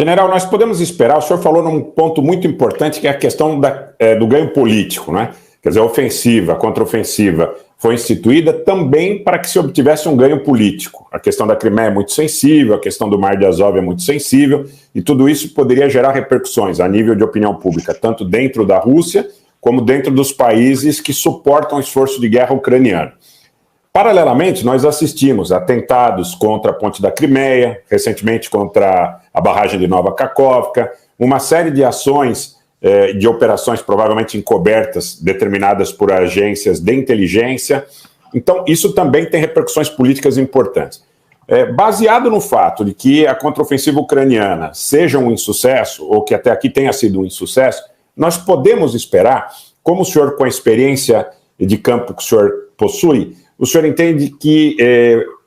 General, nós podemos esperar, o senhor falou num ponto muito importante, que é a questão do ganho político, né? Quer dizer, a ofensiva, a contraofensiva foi instituída também para que se obtivesse um ganho político. A questão da Crimeia é muito sensível, a questão do Mar de Azov é muito sensível, e tudo isso poderia gerar repercussões a nível de opinião pública, tanto dentro da Rússia, como dentro dos países que suportam o esforço de guerra ucraniano. Paralelamente, nós assistimos atentados contra a ponte da Crimeia, recentemente contra a barragem de Nova Kakhovka, uma série de ações de operações provavelmente encobertas, determinadas por agências de inteligência. Então, isso também tem repercussões políticas importantes. Baseado no fato de que a contraofensiva ucraniana seja um insucesso, ou que até aqui tenha sido um insucesso, nós podemos esperar, como o senhor, com a experiência de campo que o senhor possui, o senhor entende que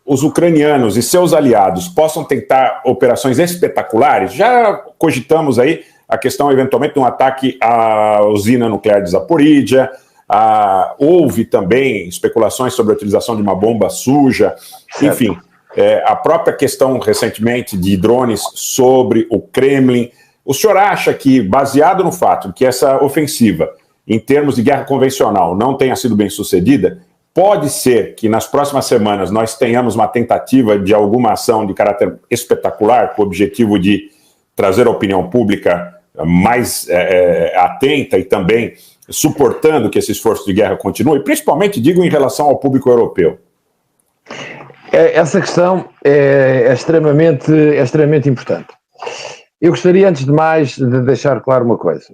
os ucranianos e seus aliados possam tentar operações espetaculares? Já cogitamos aí a questão, eventualmente, de um ataque à usina nuclear de Zaporídia. Houve também especulações sobre a utilização de uma bomba suja. Certo. Enfim, a própria questão, recentemente, de drones sobre o Kremlin. O senhor acha que, baseado no fato de que essa ofensiva, em termos de guerra convencional, não tenha sido bem sucedida, pode ser que nas próximas semanas nós tenhamos uma tentativa de alguma ação de caráter espetacular, com o objetivo de trazer a opinião pública mais atenta e também suportando que esse esforço de guerra continue, principalmente, digo, em relação ao público europeu? Essa questão é extremamente importante. Eu gostaria, antes de mais, de deixar claro uma coisa.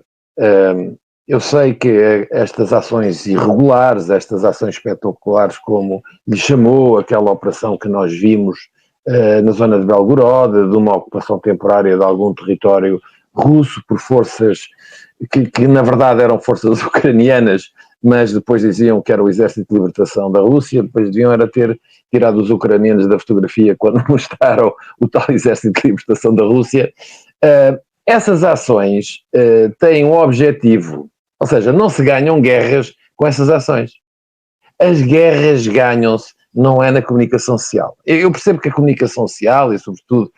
Eu sei que estas ações irregulares, estas ações espetaculares, como lhe chamou aquela operação que nós vimos na zona de Belgorod, de uma ocupação temporária de algum território russo por forças que na verdade eram forças ucranianas, mas depois diziam que era o Exército de Libertação da Rússia, depois deviam era ter tirado os ucranianos da fotografia quando mostraram o tal Exército de Libertação da Rússia. Essas ações têm um objetivo. Ou seja, não se ganham guerras com essas ações. As guerras ganham-se, não é na comunicação social. Eu percebo que a comunicação social, e sobretudo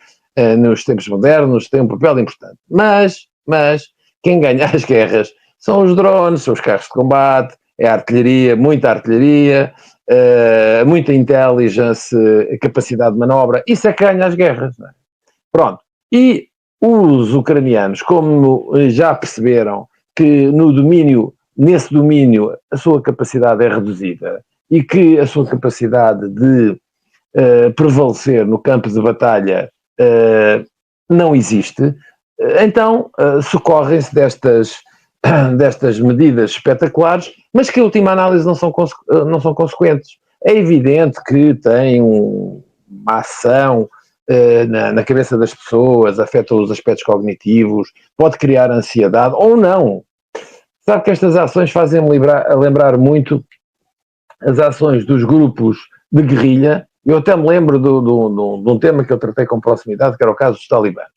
nos tempos modernos, tem um papel importante. Mas quem ganha as guerras são os drones, são os carros de combate, é a artilharia, muita intelligence, capacidade de manobra. Isso é que ganha as guerras. Não é? Pronto. E os ucranianos, como já perceberam, que nesse domínio a sua capacidade é reduzida e que a sua capacidade de prevalecer no campo de batalha não existe, então socorrem-se destas medidas espetaculares, mas que, em última análise, não são consequentes. É evidente que tem uma ação na cabeça das pessoas, afeta os aspectos cognitivos, pode criar ansiedade ou não. Sabe que estas ações fazem-me lembrar muito as ações dos grupos de guerrilha. Eu até me lembro de um tema que eu tratei com proximidade, que era o caso dos talibãs.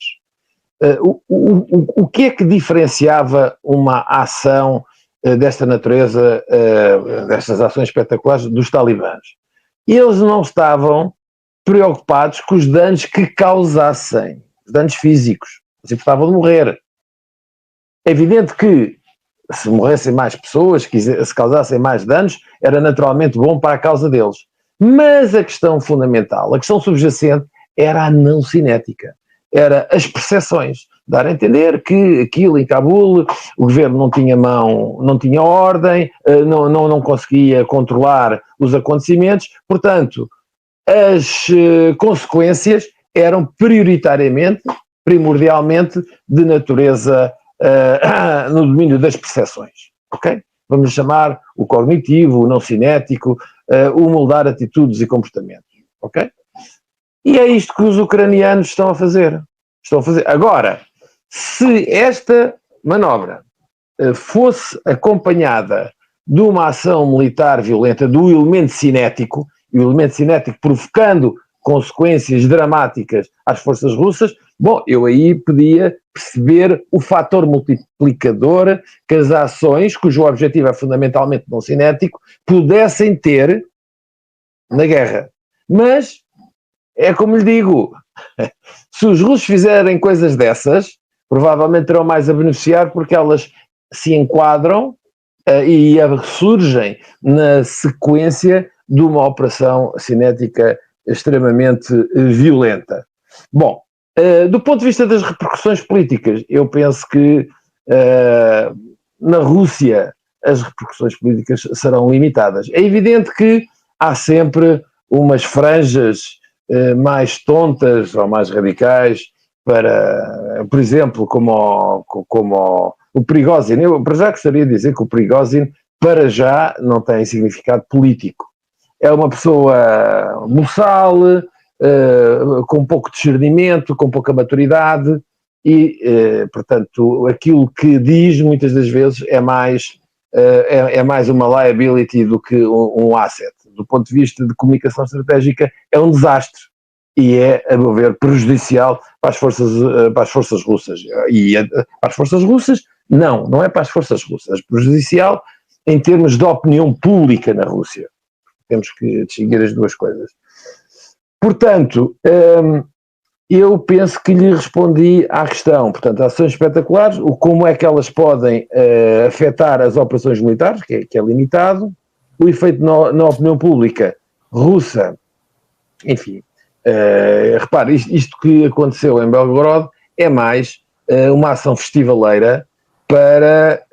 O que é que diferenciava uma ação desta natureza, destas ações espetaculares, dos talibãs? Eles não estavam preocupados com os danos que causassem, os danos físicos. Eles importavam de morrer. É evidente que se morressem mais pessoas, se causassem mais danos, era naturalmente bom para a causa deles. Mas a questão fundamental, a questão subjacente, era a não cinética. Era as percepções. Dar a entender que aquilo em Cabul, o governo não tinha mão, não tinha ordem, não conseguia controlar os acontecimentos, portanto, as consequências eram primordialmente, de natureza no domínio das percepções, ok? Vamos chamar o cognitivo, o não cinético, o moldar atitudes e comportamentos, ok? E é isto que os ucranianos estão a fazer. Agora, se esta manobra fosse acompanhada de uma ação militar violenta, do elemento cinético, e o elemento cinético provocando consequências dramáticas às forças russas, bom, eu aí podia perceber o fator multiplicador que as ações, cujo objetivo é fundamentalmente não cinético, pudessem ter na guerra. Mas, é como lhe digo, Se os russos fizerem coisas dessas, provavelmente terão mais a beneficiar porque elas se enquadram e ressurgem na sequência de uma operação cinética extremamente violenta. Bom, do ponto de vista das repercussões políticas, eu penso que na Rússia as repercussões políticas serão limitadas. É evidente que há sempre umas franjas mais tontas ou mais radicais para, por exemplo, como o Prigozhin. Eu para já gostaria de dizer que o Prigozhin para já não tem significado político. É uma pessoa boçal, com pouco discernimento, com pouca maturidade e, portanto, aquilo que diz muitas das vezes é mais uma liability do que um asset. Do ponto de vista de comunicação estratégica, é um desastre e é, a meu ver, prejudicial para as forças russas. E para as forças russas, não é para as forças russas, é prejudicial em termos de opinião pública na Rússia. Temos que distinguir as duas coisas. Portanto, eu penso que lhe respondi à questão. Portanto, ações espetaculares, como é que elas podem afetar as operações militares, que é limitado, o efeito na opinião pública russa, enfim. Repare, isto que aconteceu em Belgorod é mais uma ação festivaleira para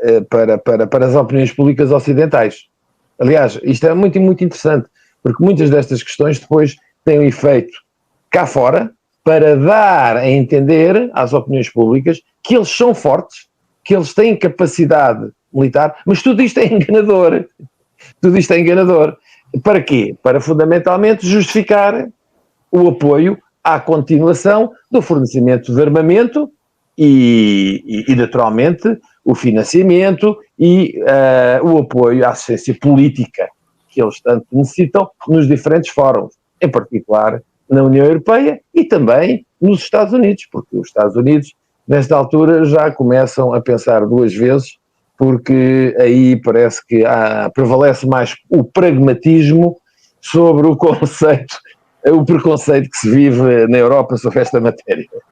as opiniões públicas ocidentais. Aliás, isto é muito, muito interessante, porque muitas destas questões depois têm um efeito cá fora para dar a entender às opiniões públicas que eles são fortes, que eles têm capacidade militar, mas tudo isto é enganador. Tudo isto é enganador. Para quê? Para fundamentalmente justificar o apoio à continuação do fornecimento de armamento e naturalmente, o financiamento e o apoio à assistência política que eles tanto necessitam nos diferentes fóruns, em particular na União Europeia e também nos Estados Unidos, porque os Estados Unidos, nesta altura, já começam a pensar duas vezes, porque aí parece que prevalece mais o pragmatismo sobre o preconceito que se vive na Europa sobre esta matéria.